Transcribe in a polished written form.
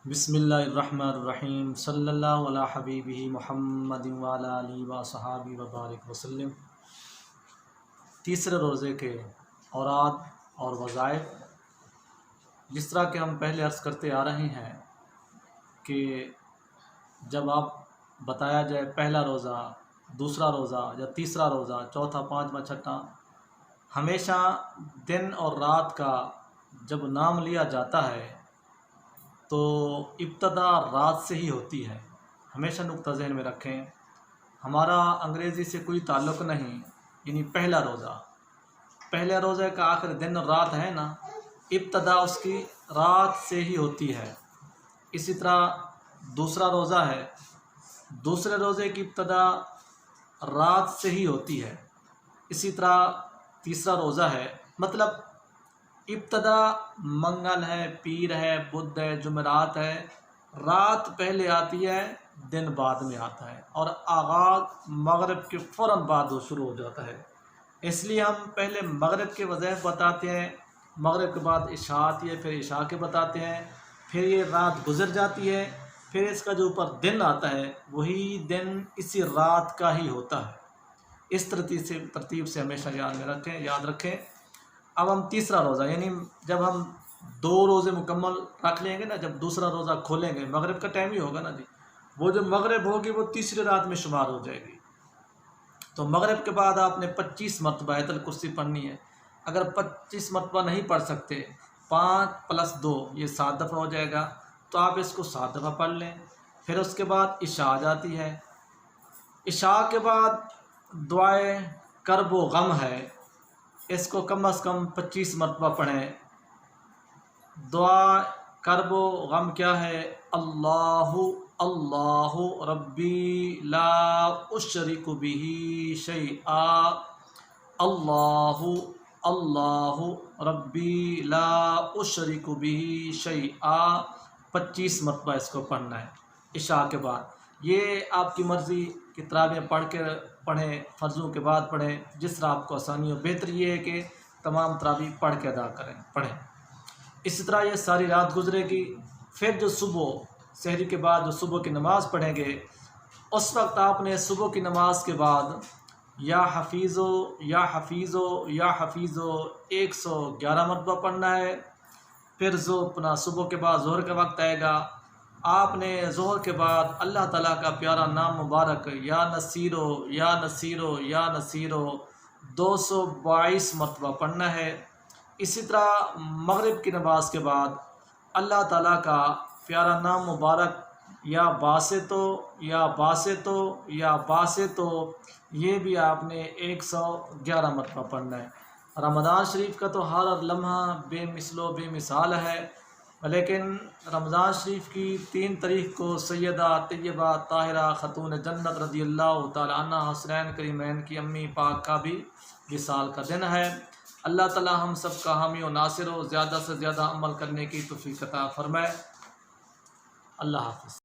بسم اللہ الرحمن الرحیم صلی اللہ علی حبیبہ محمد وعلی آلہ وصحبہ وبارک وسلم۔ تیسرے روزے کے اوراد اور وظائف، جس طرح کہ ہم پہلے عرض کرتے آ رہے ہیں کہ جب آپ بتایا جائے پہلا روزہ، دوسرا روزہ یا تیسرا روزہ، چوتھا، پانچواں، چھٹا، ہمیشہ دن اور رات کا جب نام لیا جاتا ہے تو ابتدا رات سے ہی ہوتی ہے۔ ہمیشہ نقطہ ذہن میں رکھیں، ہمارا انگریزی سے کوئی تعلق نہیں، یعنی پہلا روزہ، پہلے روزے کا آخر دن اور رات ہے نا، ابتدا اس کی رات سے ہی ہوتی ہے۔ اسی طرح دوسرا روزہ ہے، دوسرے روزے کی ابتدا رات سے ہی ہوتی ہے۔ اسی طرح تیسرا روزہ ہے، مطلب ابتدا منگل ہے، پیر ہے، بدھ ہے، جمعرات ہے، رات پہلے آتی ہے، دن بعد میں آتا ہے، اور آغاز مغرب کے فوراً بعد وہ شروع ہو جاتا ہے۔ اس لیے ہم پہلے مغرب کے وظائف بتاتے ہیں، مغرب کے بعد عشاء آتی ہے، پھر عشاء کے بتاتے ہیں، پھر یہ رات گزر جاتی ہے، پھر اس کا جو اوپر دن آتا ہے وہی دن اسی رات کا ہی ہوتا ہے۔ اس ترتیب سے ہمیشہ یاد رکھیں۔ اب ہم تیسرا روزہ، یعنی جب ہم 2 روزے مکمل رکھ لیں گے نا، جب دوسرا روزہ کھولیں گے، مغرب کا ٹائم ہی ہوگا نا جی، وہ جو مغرب ہوگی وہ تیسری رات میں شمار ہو جائے گی۔ تو مغرب کے بعد آپ نے 25 مرتبہ آیت الکرسی پڑھنی ہے۔ اگر 25 مرتبہ نہیں پڑھ سکتے، 5 + 2 یہ 7 دفعہ ہو جائے گا، تو آپ اس کو 7 دفعہ پڑھ لیں۔ پھر اس کے بعد عشاء آ جاتی ہے، عشاء کے بعد دعائے کرب و غم ہے، اس کو کم از کم 25 مرتبہ پڑھیں۔ دعا کرب و غم کیا ہے؟ اللہ اللہ ربی لا اشرک بہ شیئا، اللہ اللہ ربی لا اشرک بہ شیئا، 25 مرتبہ اس کو پڑھنا ہے عشاء کے بعد۔ یہ آپ کی مرضی کہ تراویح پڑھیں، فرضوں کے بعد پڑھیں، جس طرح آپ کو آسانی ہو۔ بہتر یہ ہے کہ تمام تراویح پڑھ کے ادا پڑھیں۔ اسی طرح یہ ساری رات گزرے گی، پھر جو صبح سحری کے بعد جو صبح کی نماز پڑھیں گے، اس وقت آپ نے صبح کی نماز کے بعد یا حفیظو یا حفیظو یا حفیظو 111 مرتبہ پڑھنا ہے۔ پھر اپنا صبح کے بعد ظہر کا وقت آئے گا، آپ نے ظہر کے بعد اللہ تعالیٰ کا پیارا نام مبارک یا نصیرو یا نصیرو یا نصیرو 222 مرتبہ پڑھنا ہے۔ اسی طرح مغرب کی نماز کے بعد اللہ تعالیٰ کا پیارا نام مبارک یا باسطو یا باسطو یا باسطو، یہ بھی آپ نے 111 مرتبہ پڑھنا ہے۔ رمضان شریف کا تو ہر لمحہ بے مثل و بے مثال ہے، لیکن رمضان شریف کی 3 تاریخ کو سیدہ طیبہ طاہرہ خاتون جنت رضی اللہ تعالی عنہ حسنین کریمین کی امی پاک کا بھی وصال کا دن ہے۔ اللہ تعالی ہم سب کا حامی و ناصر ہو، زیادہ سے زیادہ عمل کرنے کی توفیق عطا فرمائے۔ اللہ حافظ۔